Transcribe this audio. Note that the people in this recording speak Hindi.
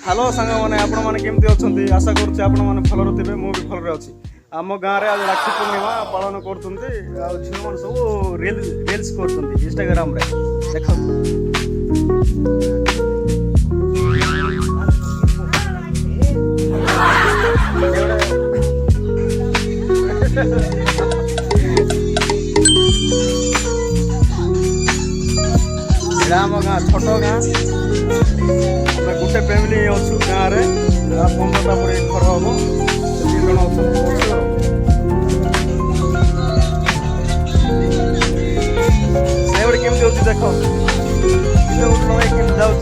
हेलो सांग मैंने आपण मैंने केमती अच्छा आशा करुच्चे आपण मैंने भलर थे मुझे भलरे अच्छी आम गाँव में आज राखी पूर्णिमा पालन कर झील मैंने सब रिल्स कर इंस्टाग्राम देख आम गाँ छोट गाँ गोटे फैमिली अच्छु गाँव में 15टा पर घर हम 3 जन अच्छे केमती अच्छी देख केमती जाऊँ